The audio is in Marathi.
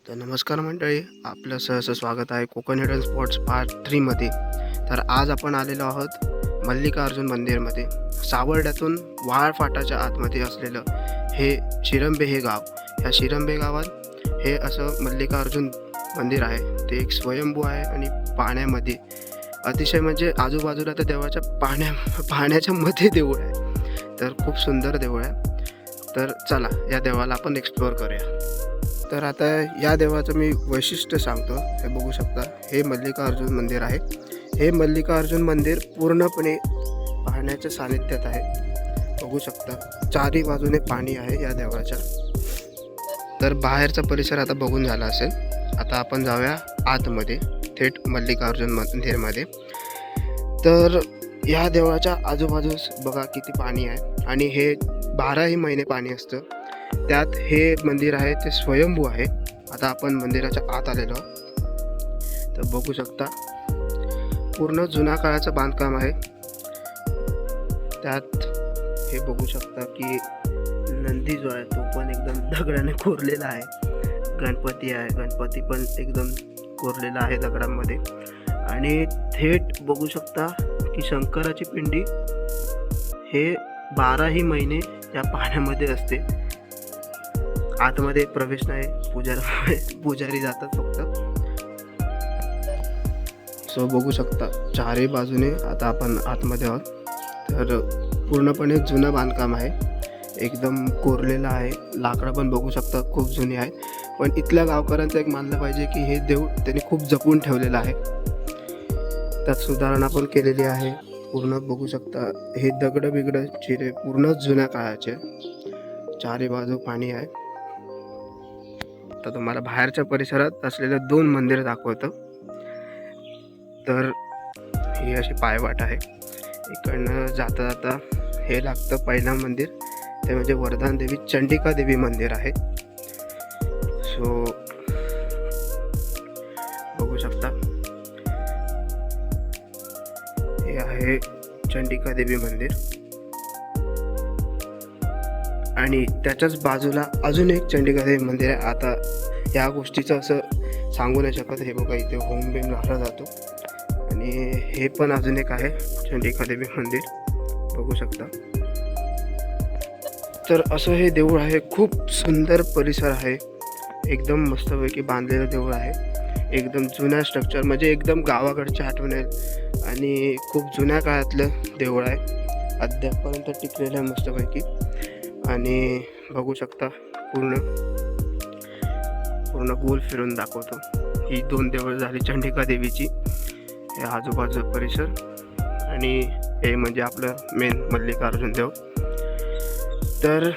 तर नमस्कार मंडळी, आपलं सहर्ष स्वागत आहे कोकण हिडन स्पॉट्स पार्ट 3 मध्ये. तर आज आपण आलेलो आहोत मल्लिकार्जुन मंदिरमध्ये. सावर्ड्यातून वाळ फाटाच्या आतमध्ये असलेलं हे शिरंबे हे गाव. ह्या शिरंबे गावात हे असं मल्लिकार्जुन मंदिर आहे. ते एक स्वयंभू आहे आणि पाण्यामध्ये अतिशय म्हणजे आजूबाजूला तर देवाच्या पाण्याच्या मध्ये देऊळ आहे. तर खूप सुंदर देऊळ आहे. तर चला या देवाला आपण एक्सप्लोअर करूया. तर आता या देवाचं मी वैशिष्ट्य सांगतो. हे बघू शकता, हे मल्लिकार्जुन मंदिर आहे. हे मल्लिकार्जुन मंदिर पूर्णपणे पाण्याच्या सानिध्यात आहे. बघू शकता, चारी बाजूने पाणी आहे या देवाच्या. तर बाहेरचा परिसर आता बघून झाला असेल. आता आपण जाऊया आतमध्ये, थेट मल्लिकार्जुन मंदिरमध्ये. तर या देवाच्या आजूबाजूस बघा किती पाणी आहे आणि हे 12ही महिने पाणी असतं. त्यात हे मंदिर आहे ते स्वयंभू आहे. आता आपण मंदिराच्या आत आलेलो आहोत. तर बघू शकता, पूर्ण जुना काळाचं बांधकाम आहे. त्यात हे बघू शकता की नंदी जो आहे तो पण एकदम दगडाने कोरलेला आहे. गणपती आहे, गणपती पण एकदम कोरलेला आहे दगडांमध्ये. आणि थेट बघू शकता की शंकराची पिंडी हे 12ही महिने या पाण्यामध्ये असते. आतमध्ये प्रवेश नाही, पुजारी जातात फक्त. सो बघू शकता चारही बाजूने आता आपण आतमध्ये आहोत. तर पूर्णपणे जुनं बांधकाम आहे, एकदम कोरलेलं आहे. लाकडं पण बघू शकता खूप जुनी आहेत. पण इथल्या गावकऱ्यांचं एक मानलं पाहिजे की हे देऊळ त्यांनी खूप जपून ठेवलेलं आहे. त्यात सुधारणा पण केलेली आहे. पूर्ण बघू शकता हे दगड बिगड चिरे पूर्ण जुन्या काळाचे. चारी बाजू पाणी आहे. तर तुम्हाला बाहेरच्या परिसरात असलेले 2 मंदिर दाखवतो. तर ही अशी पायवाट आहे. इकडनं जाता जाता हे लागतं पहिलं मंदिर, ते म्हणजे वरदान देवी चंडिका देवी मंदिर आहे. सो बघू शकता हे आहे चंडिका देवी मंदिर. आणि त्याच्याच बाजूला अजून एक चंडिका देवी मंदिर आहे. आता या गोष्टीचं असं सांगू नाही शकत. हे बघा, इथे होम बिम लावला जातो. आणि हे पण अजून एक आहे चंडिका देवी मंदिर, बघू शकता. तर असं हे देऊळ आहे. खूप सुंदर परिसर आहे, एकदम मस्तपैकी बांधलेलं देऊळ आहे. एकदम जुन्या स्ट्रक्चर, म्हणजे एकदम गावाकडची आठवण आहे. आणि खूप जुन्या काळातलं देऊळ आहे, अद्यापपर्यंत टिकलेलं आहे मस्तपैकी. आणि बघू शकता पूर्ण गोल फिरून दाखवतो. ही 2 देवळं झाली चंडिका देवीची, हे आजूबाजूचा परिसर. आणि हे म्हणजे आपलं मेन मल्लिकार्जुन देव. तर